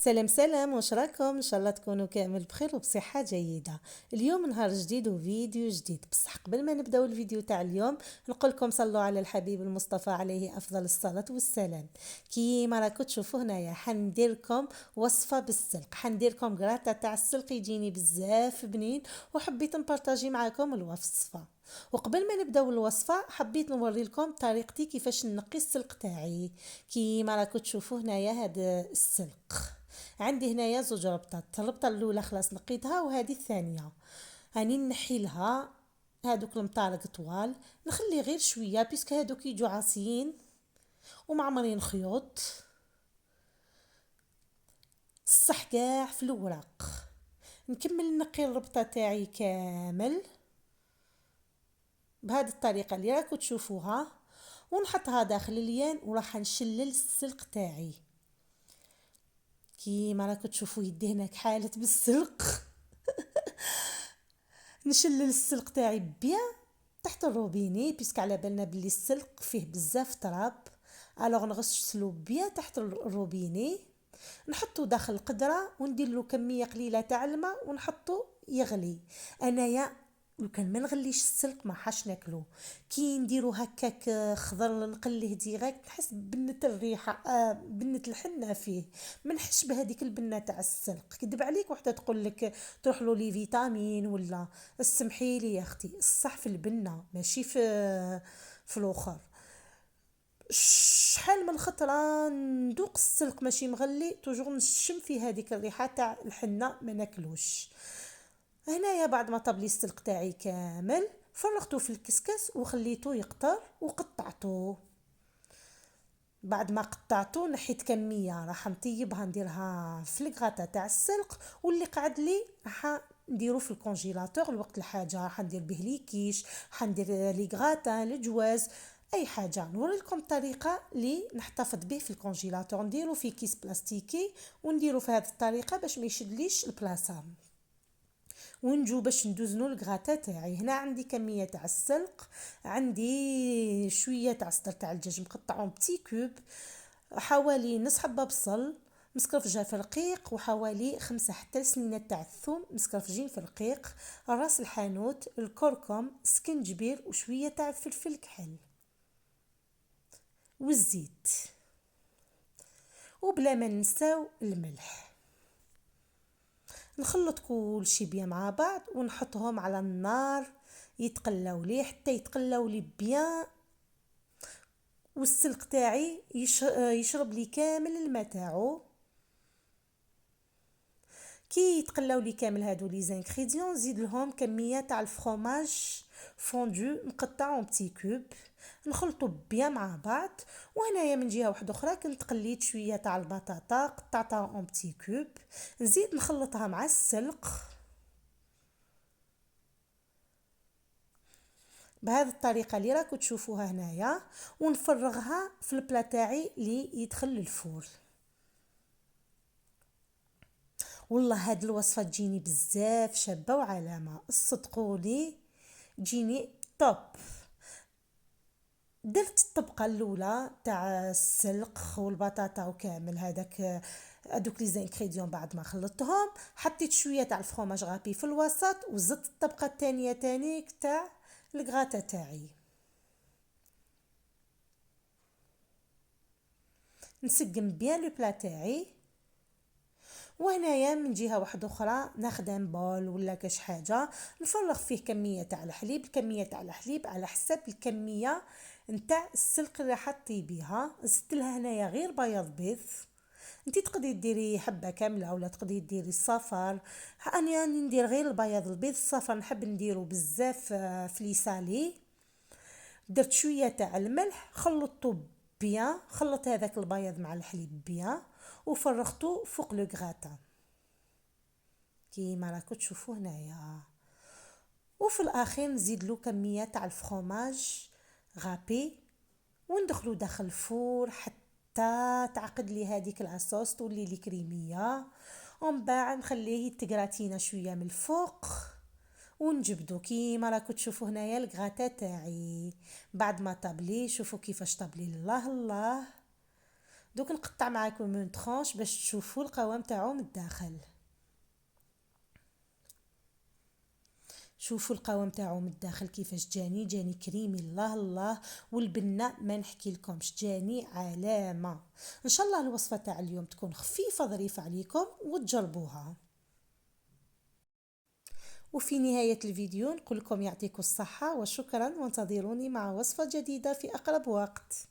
سلام سلام، واش راكم؟ ان شاء الله تكونوا كامل بخير وبصحه جيده. اليوم نهار جديد وفيديو جديد، بصح قبل ما نبداو الفيديو تاع اليوم نقول لكم صلوا على الحبيب المصطفى عليه افضل الصلاه والسلام. كيما راكم تشوفوا هنايا حندير لكم وصفه بالسلق، حندير لكم قراطه تاع السلق يجيني بزاف بنين، وحبيت نبارطاجي معكم الوصفه. وقبل ما نبداو الوصفه حبيت نوري لكم طريقتي كيفاش نقي السلق تاعي. كيما راكم تشوفوا هنايا هذا السلق، عندي هنايا زوج ربطات، الربطه الاولى خلاص نقيتها وهذه الثانيه. هاني نحي لها هادوك المطارق طوال، نخلي غير شويه بيسك هادوك يجوا عاصيين ومعمرين خيوط، الصح كاع في الوراق. نكمل نقي الربطه تاعي كامل بهذه الطريقه اللي راكم تشوفوها، ونحطها داخل اليان وراح نشلل السلق تاعي. كيما راكم تشوفوا يدي هناك حالت بالسلق. نشلل السلق تاعي بيان تحت الروبيني، بيسك على بالنا بلي السلق فيه بزاف تراب، الوغ نغسلو بيان تحت الروبيني، نحطو داخل القدره وندير له كميه قليله تاع الماء ونحطو يغلي. انايا لو كان ما نغليش السلق ما حاش ناكلو، كي نديرو هكاك خضر نقليه ديريكت نحس بنة الريحه، بنة الحنه فيه، ما نحسش بهذيك البنه تاع السلق. كذب عليك وحده تقول لك تروح له لي فيتامين ولا، اسمحي لي يا اختي، الصح في البنه ماشي في الاخر. شحال من خطره ندوق السلق ماشي مغلي توجور نشم في هذيك الريحه تاع الحنه ما ناكلوش. هنايا بعد ما طاب لي السلق تاعي كامل فرغته في الكسكس وخليته يقطر وقطعته. بعد ما قطعته نحيت كميه راح نطيبها نديرها في الكغاطه تاع السلق، واللي قعد لي راح نديرو في الكونجيلاتور الوقت الحاجه، راح ندير به لي كيش، حندير لي غراتا الجواز، اي حاجه. نوري لكم الطريقه اللي نحتفظ به في الكونجيلاتور، نديرو في كيس بلاستيكي ونديرو في هذه الطريقه باش ما يشدليش البلاصه. ونجو باش ندوزنو الكغاتا تاعي، هنا عندي كميه تاع السلق، عندي شويه تاع صدر تاع الدجاج مقطعهم بتي كوب، حوالي نص حبه بصل مسكرفجه في رقيق، وحوالي 5 حتى سنينة تاع الثوم مسكرفجين في رقيق، راس الحانوت، الكركم، سكنجبير، وشويه تاع فلفل كحل والزيت، وبلا ما ننساو الملح. نخلط كل شي بيان مع بعض ونحطهم على النار يتقلاو لي حتى يتقلاو لي بيان، والسلق تاعي يشرب لي كامل الماء تاعو. كي يتقلاو لي كامل هادو لي زانغريديون نزيد لهم كميه تاع الفرomاج فوندو مقطع اون بتي كوب، نخلطو بيان مع بعض. وهنايا من جهه واحده اخرى كنت قليت شويه تاع البطاطا قطعتها اون بتي كوب، نزيد نخلطها مع السلق بهذه الطريقه اللي راكم تشوفوها هنايا، ونفرغها في البلا تاعي اللي يدخل للفور. والله هاد الوصفه تجيني بزاف شابه وعلامه، صدقوني تجيني توب. درت الطبقه الاولى تاع السلق والبطاطا وكامل هذاك ادوك لي زانكريديون، بعد ما خلطتهم حطيت شويه تاع الفرomاج غابي في الوسط، وزدت الطبقه الثانيه تانيك تاع الكغاتا تاعي. نسقم بيان لو بلا تاعي، وهنايا من جهه واحده اخرى نخدم بول ولا كاش حاجه نفرغ فيه كميه تاع الحليب، الكميه تاع الحليب على حسب الكميه نتاع السلق اللي راح طيبيها. زدت لها هنايا غير بياض بيض، انتي تقدري ديري حبه كامله ولا تقدري ديري الصفر، انا يعني ندير غير البياض البيض، الصفر نحب نديرو بزاف في لي سالي. درت شويه تاع الملح خلطته بيان، خلط هذاك البياض مع الحليب بيان وفرغته فوق لو غراتا كيما راكم تشوفوا هنايا. وفي الاخير نزيد له كميه تاع الفرomاج غابي وندخلو داخل الفور حتى تعقد لي هذيك العصوص تولي لي كريميه، ومن بعد نخليه يتقراتينا شويه من الفوق ونجبدو. كيما راكم تشوفوا هنايا الكغاتا تاعي بعد ما طابلي، شوفوا كيفاش طابلي، الله الله. دوك نقطع معاكم من ترونش باش تشوفوا القوام تاعو من الداخل. شوفوا القوام تاعو من الداخل كيفاش جاني كريمي الله الله، والبنه ما نحكي لكمش جاني علامه. ان شاء الله الوصفه تاع اليوم تكون خفيفه ظريفه عليكم وتجربوها. وفي نهايه الفيديو نقول لكم يعطيكم الصحه وشكرا، وانتظروني مع وصفه جديده في اقرب وقت.